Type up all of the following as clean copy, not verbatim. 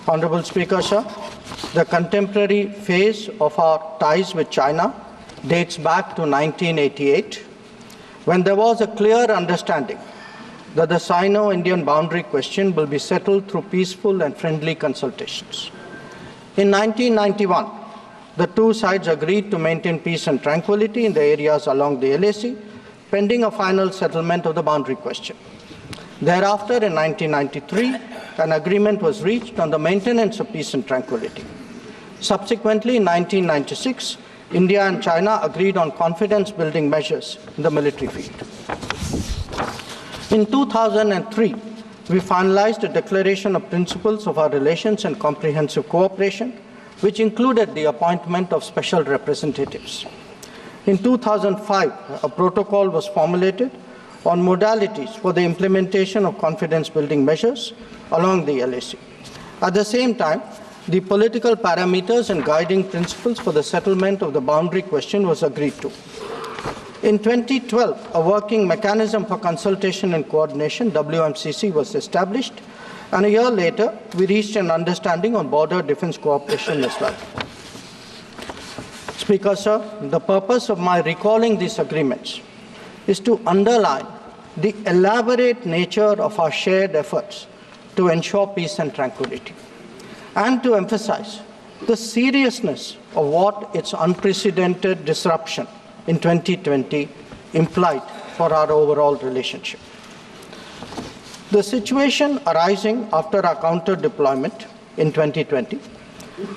Honorable Speaker, sir, the contemporary phase of our ties with China dates back to 1988, when there was a clear understanding that the Sino-Indian boundary question will be settled through peaceful and friendly consultations. In 1991, the two sides agreed to maintain peace and tranquility in the areas along the LAC, pending a final settlement of the boundary question. Thereafter, in 1993, an agreement was reached on the maintenance of peace and tranquility. Subsequently, in 1996, India and China agreed on confidence-building measures in the military field. In 2003, we finalized a declaration of principles of our relations and comprehensive cooperation, which included the appointment of special representatives. In 2005, a protocol was formulated on modalities for the implementation of confidence-building measures along the LAC. At the same time, the political parameters and guiding principles for the settlement of the boundary question was agreed to. In 2012, a working mechanism for consultation and coordination, WMCC, was established, and a year later, we reached an understanding on border defense cooperation as well. Speaker, sir, the purpose of my recalling these agreements is to underline the elaborate nature of our shared efforts to ensure peace and tranquility, and to emphasize the seriousness of what its unprecedented disruption in 2020 implied for our overall relationship. The situation arising after our counter-deployment in 2020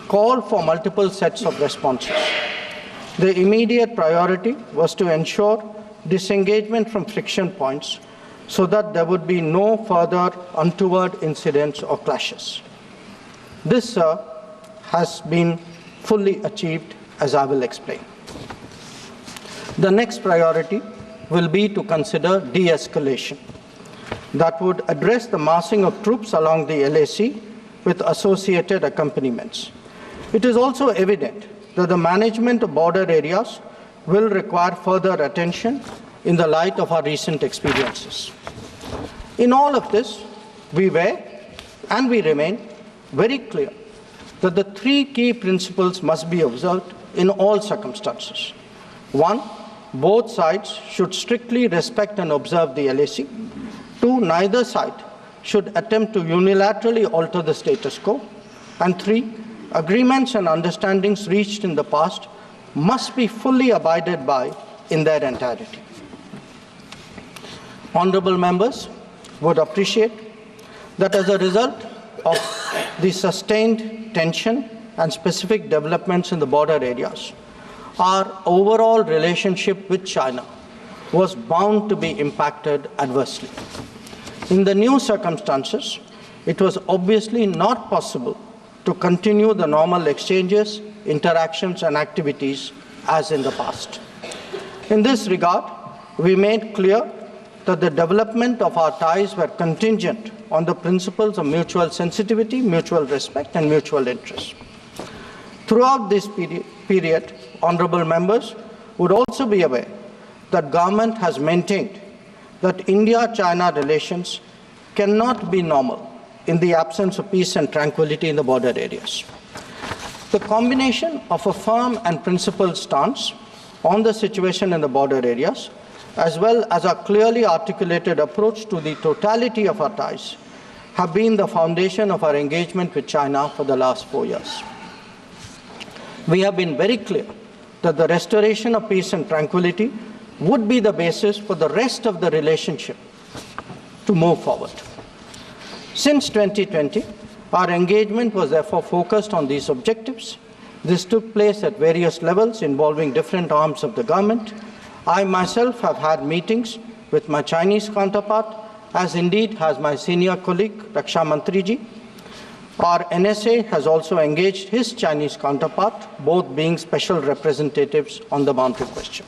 called for multiple sets of responses. The immediate priority was to ensure disengagement from friction points so that there would be no further untoward incidents or clashes. This, sir, has been fully achieved, as I will explain. The next priority will be to consider de-escalation that would address the massing of troops along the LAC with associated accompaniments. It is also evident that the management of border areas will require further attention in the light of our recent experiences. In all of this, we were and we remain very clear that the three key principles must be observed in all circumstances. One, both sides should strictly respect and observe the LAC. Two, neither side should attempt to unilaterally alter the status quo. And three, agreements and understandings reached in the past must be fully abided by in their entirety. Honorable members would appreciate that as a result of the sustained tension and specific developments in the border areas, our overall relationship with China was bound to be impacted adversely. In the new circumstances, it was obviously not possible to continue the normal exchanges, interactions, and activities as in the past. In this regard, we made clear that the development of our ties were contingent on the principles of mutual sensitivity, mutual respect, and mutual interest. Throughout this period, honorable members would also be aware that government has maintained that India-China relations cannot be normal in the absence of peace and tranquility in the border areas. The combination of a firm and principled stance on the situation in the border areas, as well as a clearly articulated approach to the totality of our ties, have been the foundation of our engagement with China for the last 4 years. We have been very clear that the restoration of peace and tranquility would be the basis for the rest of the relationship to move forward. Since 2020, our engagement was therefore focused on these objectives. This took place at various levels involving different arms of the government. I myself have had meetings with my Chinese counterpart, as indeed has my senior colleague, Raksha Mantriji. Our NSA has also engaged his Chinese counterpart, both being special representatives on the boundary question.